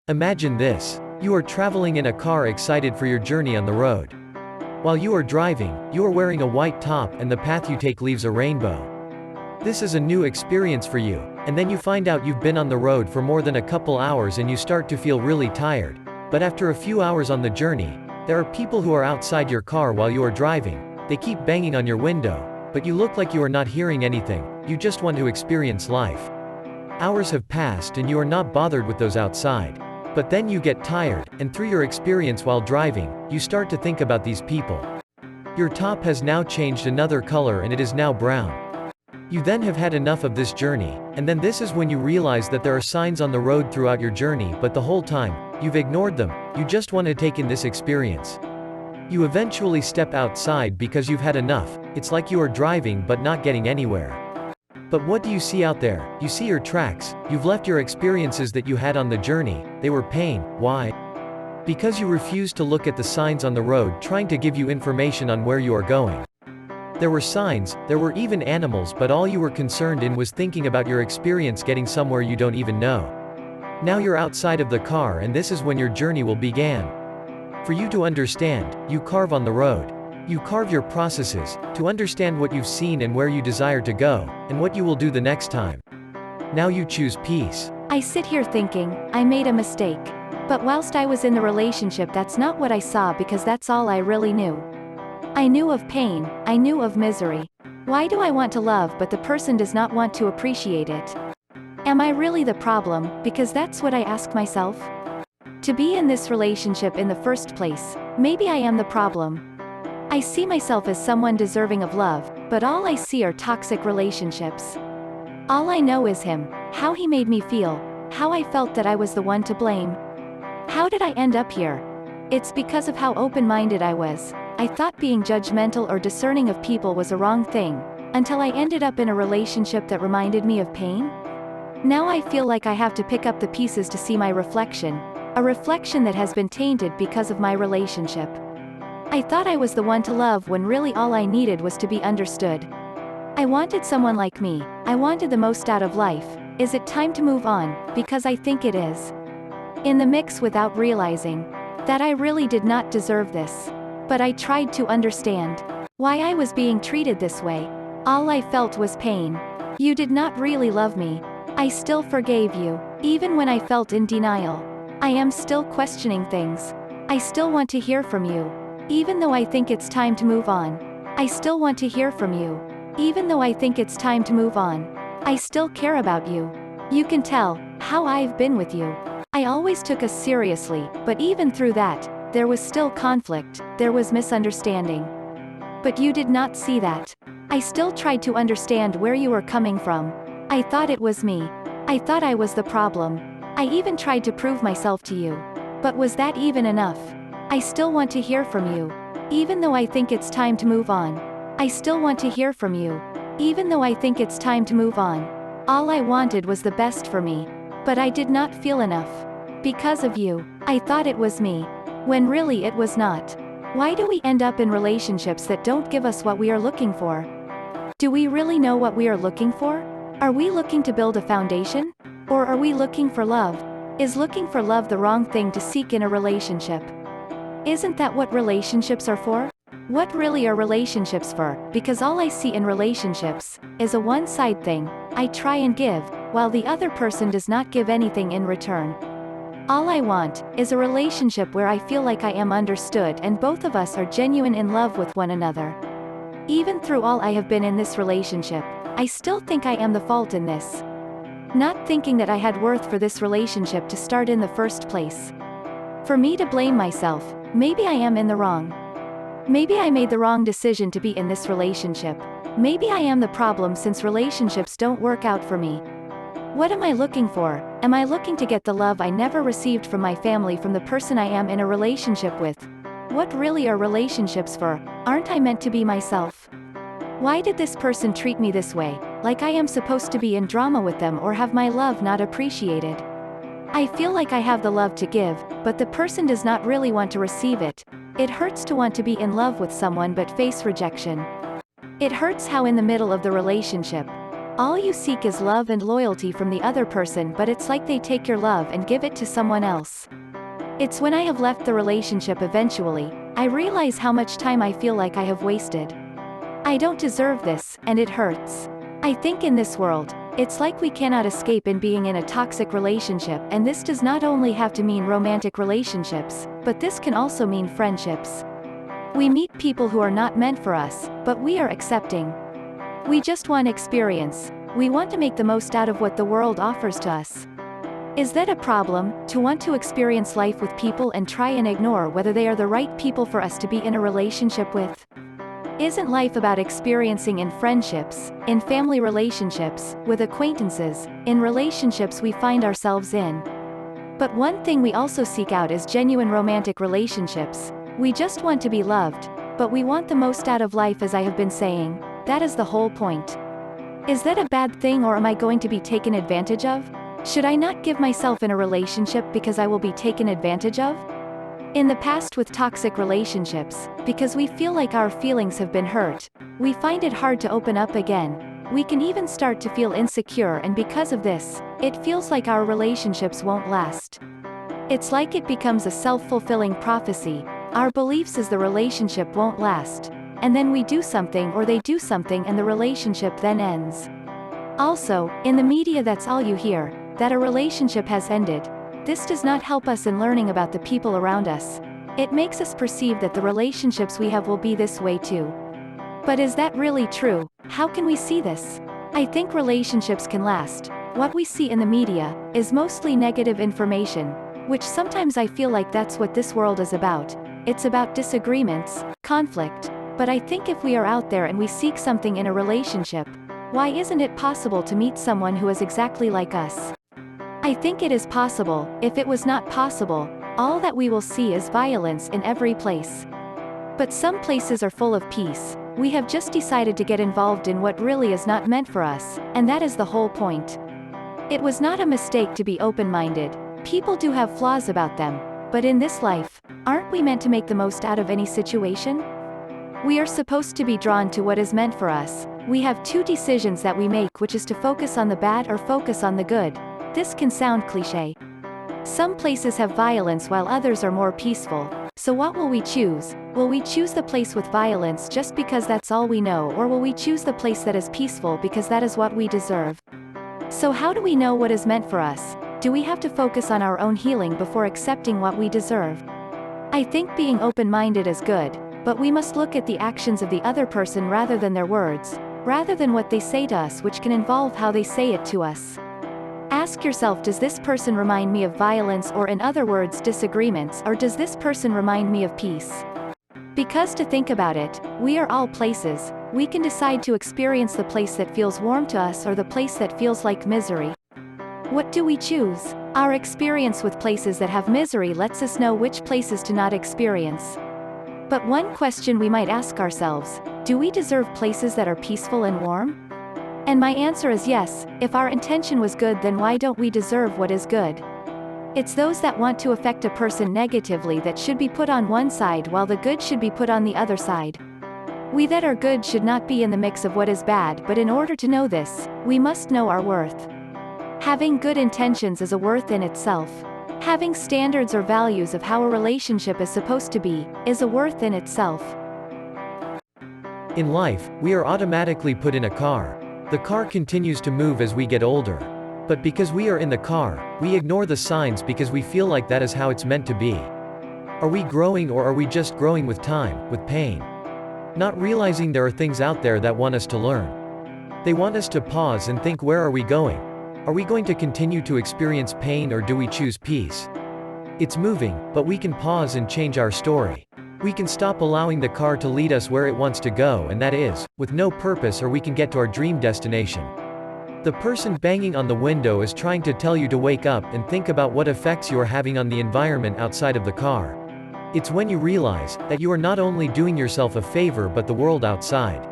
Imagine this. You are traveling in a car excited for your journey on the road. While you are driving, you are wearing a white top and the path you take leaves a rainbow. This is a new experience for you, and then you find out you've been on the road for more than a couple hours and you start to feel really tired. But after a few hours on the journey, there are people who are outside your car while you are driving. They keep banging on your window, but you look like you are not hearing anything, you just want to experience life. Hours have passed and you are not bothered with those outside. But then you get tired, and through your experience while driving, you start to think about these people. Your top has now changed another color and it is now brown. You then have had enough of this journey, and then this is when you realize that there are signs on the road throughout your journey, but the whole time, you've ignored them. You just want to take in this experience. You eventually step outside because you've had enough. It's like you are driving but not getting anywhere. But what do you see out there? You see your tracks. You've left your experiences that you had on the journey. They were pain. Why? Because you refused to look at the signs on the road trying to give you information on where you are going. There were signs, there were even animals, but all you were concerned in was thinking about your experience getting somewhere you don't even know. Now you're outside of the car and this is when your journey will begin. For you to understand, you carve on the road. You carve your processes, to understand what you've seen and where you desire to go, and what you will do the next time. Now you choose peace. I sit here thinking, I made a mistake. But whilst I was in the relationship, that's not what I saw, because that's all I really knew. I knew of pain, I knew of misery. Why do I want to love but the person does not want to appreciate it? Am I really the problem? Because that's what I ask myself. To be in this relationship in the first place, maybe I am the problem. I see myself as someone deserving of love, but all I see are toxic relationships. All I know is him, how he made me feel, how I felt that I was the one to blame. How did I end up here? It's because of how open-minded I was. I thought being judgmental or discerning of people was a wrong thing, until I ended up in a relationship that reminded me of pain. Now I feel like I have to pick up the pieces to see my reflection, a reflection that has been tainted because of my relationship. I thought I was the one to love when really all I needed was to be understood. I wanted someone like me. I wanted the most out of life. Is it time to move on? Because I think it is. In the mix, without realizing that I really did not deserve this. But I tried to understand why I was being treated this way. All I felt was pain. You did not really love me. I still forgave you, even when I felt in denial. I am still questioning things. I still want to hear from you. Even though I think it's time to move on. I still want to hear from you. Even though I think it's time to move on. I still care about you. You can tell how I've been with you. I always took us seriously, but even through that, there was still conflict, there was misunderstanding. But you did not see that. I still tried to understand where you were coming from. I thought it was me. I thought I was the problem. I even tried to prove myself to you. But was that even enough? I still want to hear from you. Even though I think it's time to move on. I still want to hear from you. Even though I think it's time to move on. All I wanted was the best for me. But I did not feel enough. Because of you. I thought it was me. When really it was not. Why do we end up in relationships that don't give us what we are looking for? Do we really know what we are looking for? Are we looking to build a foundation? Or are we looking for love? Is looking for love the wrong thing to seek in a relationship? Isn't that what relationships are for? What really are relationships for? Because all I see in relationships is a one-side thing. I try and give, while the other person does not give anything in return. All I want is a relationship where I feel like I am understood and both of us are genuine in love with one another. Even through all I have been in this relationship, I still think I am the fault in this. Not thinking that I had worth for this relationship to start in the first place. For me to blame myself, maybe I am in the wrong. Maybe I made the wrong decision to be in this relationship. Maybe I am the problem since relationships don't work out for me. What am I looking for? Am I looking to get the love I never received from my family from the person I am in a relationship with? What really are relationships for? Aren't I meant to be myself? Why did this person treat me this way, like I am supposed to be in drama with them or have my love not appreciated? I feel like I have the love to give, but the person does not really want to receive it. It hurts to want to be in love with someone but face rejection. It hurts how in the middle of the relationship, All you seek is love and loyalty from the other person, but it's like they take your love and give it to someone else. It's when I have left the relationship eventually, I realize how much time I feel like I have wasted. I don't deserve this, and it hurts. I think in this world, it's like we cannot escape in being in a toxic relationship, and this does not only have to mean romantic relationships, but this can also mean friendships. We meet people who are not meant for us, but we are accepting. We just want experience. We want to make the most out of what the world offers to us. Is that a problem, to want to experience life with people and try and ignore whether they are the right people for us to be in a relationship with? Isn't life about experiencing in friendships, in family relationships, with acquaintances, in relationships we find ourselves in? But one thing we also seek out is genuine romantic relationships. We just want to be loved, but we want the most out of life, as I have been saying. That is the whole point. Is that a bad thing, or am I going to be taken advantage of? Should I not give myself in a relationship because I will be taken advantage of? In the past with toxic relationships, because we feel like our feelings have been hurt, we find it hard to open up again. We can even start to feel insecure, and because of this, it feels like our relationships won't last. It's like it becomes a self-fulfilling prophecy. Our beliefs is the relationship won't last. And then we do something, or they do something, and the relationship then ends. Also, in the media that's all you hear, that a relationship has ended. This does not help us in learning about the people around us. It makes us perceive that the relationships we have will be this way too. But is that really true? How can we see this? I think relationships can last. What we see in the media is mostly negative information, which sometimes I feel like that's what this world is about. It's about disagreements, conflict. But I think if we are out there and we seek something in a relationship, why isn't it possible to meet someone who is exactly like us? I think it is possible. If it was not possible, all that we will see is violence in every place. But some places are full of peace. We have just decided to get involved in what really is not meant for us, and that is the whole point. It was not a mistake to be open-minded. People do have flaws about them, but in this life, aren't we meant to make the most out of any situation? We are supposed to be drawn to what is meant for us. We have two decisions that we make, which is to focus on the bad or focus on the good. This can sound cliché. Some places have violence while others are more peaceful. So what will we choose? Will we choose the place with violence just because that's all we know, or will we choose the place that is peaceful because that is what we deserve? So how do we know what is meant for us? Do we have to focus on our own healing before accepting what we deserve? I think being open-minded is good. But we must look at the actions of the other person rather than their words, rather than what they say to us, which can involve how they say it to us. Ask yourself, does this person remind me of violence, or in other words disagreements, or does this person remind me of peace? Because to think about it, we are all places. We can decide to experience the place that feels warm to us or the place that feels like misery. What do we choose? Our experience with places that have misery lets us know which places to not experience. But one question we might ask ourselves, do we deserve places that are peaceful and warm? And my answer is yes. If our intention was good, then why don't we deserve what is good? It's those that want to affect a person negatively that should be put on one side, while the good should be put on the other side. We that are good should not be in the mix of what is bad, but in order to know this, we must know our worth. Having good intentions is a worth in itself. Having standards or values of how a relationship is supposed to be, is a worth in itself. In life, we are automatically put in a car. The car continues to move as we get older. But because we are in the car, we ignore the signs because we feel like that is how it's meant to be. Are we growing, or are we just growing with time, with pain? Not realizing there are things out there that want us to learn. They want us to pause and think, where are we going? Are we going to continue to experience pain, or do we choose peace? It's moving, but we can pause and change our story. We can stop allowing the car to lead us where it wants to go, and that is, with no purpose, or we can get to our dream destination. The person banging on the window is trying to tell you to wake up and think about what effects you are having on the environment outside of the car. It's when you realize that you are not only doing yourself a favor but the world outside.